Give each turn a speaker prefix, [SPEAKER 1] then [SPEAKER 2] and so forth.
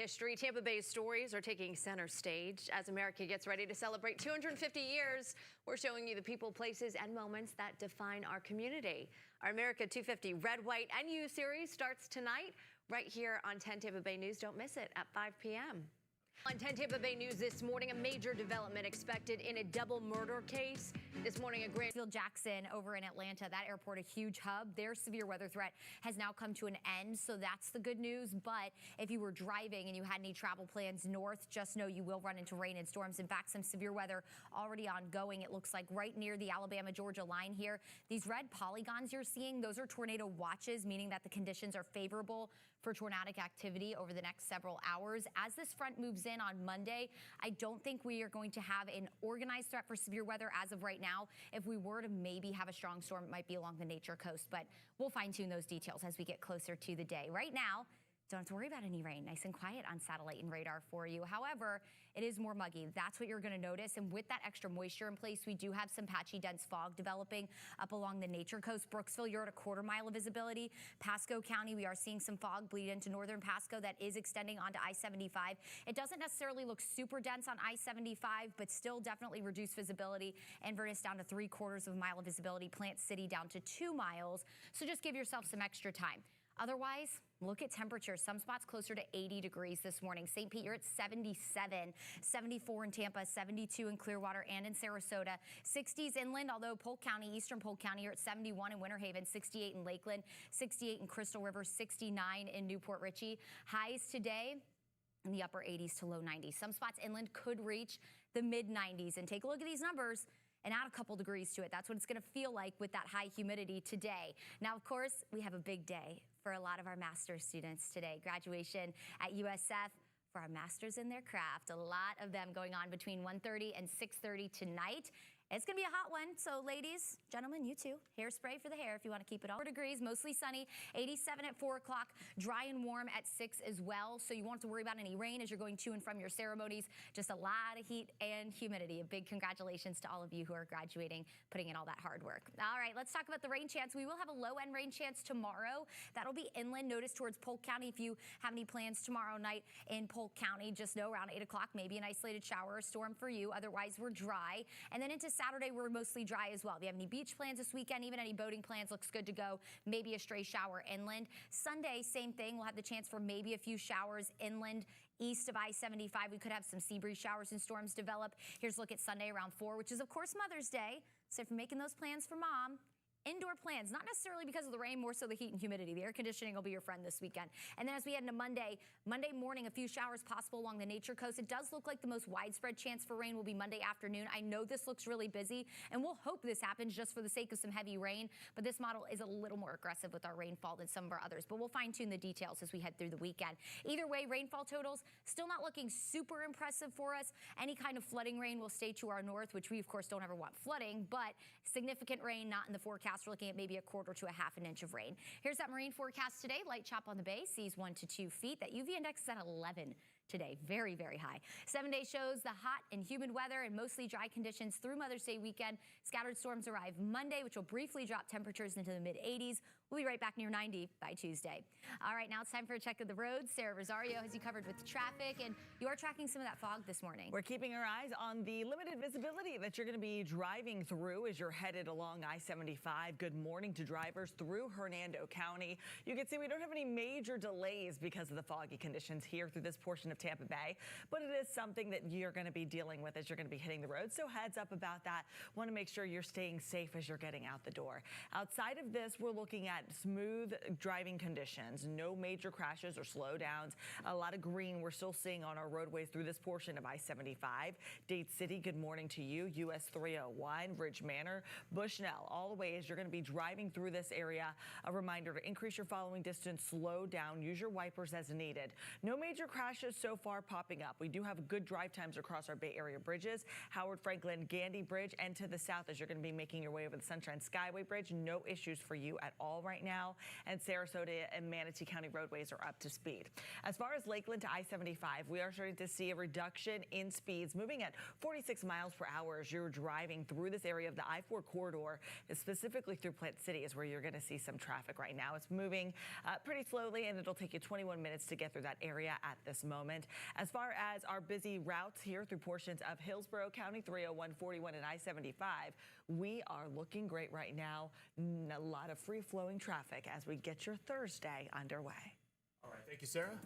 [SPEAKER 1] History. Tampa Bay's stories are taking center stage as America gets ready to celebrate 250 years. We're showing you the people, places, and moments that define our community. Our America 250 Red, White, and You series starts tonight right here on 10 Tampa Bay News. Don't miss it at 5 p.m. On 10 Tampa Bay News this morning, a major development expected in a double murder case. This morning, a grand
[SPEAKER 2] Jackson over in Atlanta, that airport, a huge hub. Their severe weather threat has now come to an end, so that's the good news. But if you were driving and you had any travel plans north, just know you will run into rain and storms. In fact, some severe weather already ongoing. It looks like right near the Alabama-Georgia line here. These red polygons you're seeing, those are tornado watches, meaning that the conditions are favorable for tornadic activity over the next several hours. As this front moves in on Monday, I don't think we are going to have an organized threat for severe weather as of right now. If we were to maybe have a strong storm, it might be along the nature coast, but we'll fine tune those details as we get closer to the day. Right now, don't have to worry about any rain. Nice and quiet on satellite and radar for you. However, it is more muggy. That's what you're going to notice. And with that extra moisture in place, we do have some patchy, dense fog developing up along the nature coast. Brooksville, you're at a quarter-mile of visibility. Pasco County, we are seeing some fog bleed into northern Pasco that is extending onto I-75. It doesn't necessarily look super dense on I-75, but still definitely reduced visibility. Inverness down to 3/4 of a mile of visibility. Plant City down to 2 miles. So just give yourself some extra time. Otherwise, look at temperatures. Some spots closer to 80 degrees this morning. St. Pete, you're at 77, 74 in Tampa, 72 in Clearwater and in Sarasota, 60s inland, although Polk County, eastern Polk County, you're at 71 in Winter Haven, 68 in Lakeland, 68 in Crystal River, 69 in Newport Richey. Highs today in the upper 80s to low 90s. Some spots inland could reach the mid 90s. And take a look at these numbers and add a couple degrees to it. That's what it's going to feel like with that high humidity today. Now, of course, we have a big day for a lot of our master's students today. Graduation at USF for our masters in their craft. A lot of them going on between 1:30 and 6:30 tonight. It's going to be a hot one, so ladies, gentlemen, you too, hairspray for the hair if you want to keep it all. 4 degrees, mostly sunny, 87 at 4 o'clock, dry and warm at 6 as well, so you won't have to worry about any rain as you're going to and from your ceremonies. Just a lot of heat and humidity. A big congratulations to all of you who are graduating, putting in all that hard work. All right, let's talk about the rain chance. We will have a low-end rain chance tomorrow. That'll be inland. Notice towards Polk County. If you have any plans tomorrow night in Polk County, just know around 8 o'clock, maybe an isolated shower or storm for you. Otherwise, we're dry. And then into Saturday, we're mostly dry as well. If you have any beach plans this weekend, even any boating plans, looks good to go. Maybe a stray shower inland. Sunday, same thing. We'll have the chance for maybe a few showers inland east of I-75. We could have some sea breeze showers and storms develop. Here's a look at Sunday around 4, which is, of course, Mother's Day. So if you're making those plans for mom, indoor plans, not necessarily because of the rain, more so the heat and humidity. The air conditioning will be your friend this weekend. And then as we head into Monday morning, a few showers possible along the nature coast. It does look like the most widespread chance for rain will be Monday afternoon. I know this looks really busy, and we'll hope this happens just for the sake of some heavy rain. But this model is a little more aggressive with our rainfall than some of our others. But we'll fine-tune the details as we head through the weekend. Either way, rainfall totals still not looking super impressive for us. Any kind of flooding rain will stay to our north, which we, of course, don't ever want flooding. But significant rain not in the forecast. We're looking at maybe a 1/4 to a 1/2 inch of rain. Here's that marine forecast today. Light chop on the bay, seas 1 to 2 feet. That UV index is at 11 today. Very, very high. 7-day shows the hot and humid weather and mostly dry conditions through Mother's Day weekend. Scattered storms arrive Monday, which will briefly drop temperatures into the mid-80s. We'll be right back near 90 by Tuesday. All right, now it's time for a check of the roads. Sarah Rosario has you covered with traffic, and you are tracking some of that fog this morning.
[SPEAKER 3] We're keeping our eyes on the limited visibility that you're going to be driving through as you're headed along I-75. Good morning to drivers through Hernando County. You can see we don't have any major delays because of the foggy conditions here through this portion of Tampa Bay, but it is something that you're going to be dealing with as you're going to be hitting the road. So heads up about that. Want to make sure you're staying safe as you're getting out the door. Outside of this, we're looking at smooth driving conditions. No major crashes or slowdowns. A lot of green we're still seeing on our roadways through this portion of I-75. Dade City, good morning to you. US 301, Ridge Manor, Bushnell, all the way as you're going to be driving through this area. A reminder to increase your following distance, slow down, use your wipers as needed. No major crashes so so far popping up. We do have good drive times across our Bay Area bridges, Howard Franklin Gandy Bridge, and to the south as you're going to be making your way over the Sunshine Skyway Bridge. No issues for you at all right now. And Sarasota and Manatee County roadways are up to speed. As far as Lakeland to I-75, we are starting to see a reduction in speeds, moving at 46 miles per hour as you're driving through this area of the I-4 corridor, specifically through Plant City is where you're going to see some traffic right now. It's moving pretty slowly, and it'll take you 21 minutes to get through that area at this moment. As far as our busy routes here through portions of Hillsborough County, 301, 41, and I-75, we are looking great right now. A lot of free-flowing traffic as we get your Thursday underway.
[SPEAKER 4] All right, thank you, Sarah.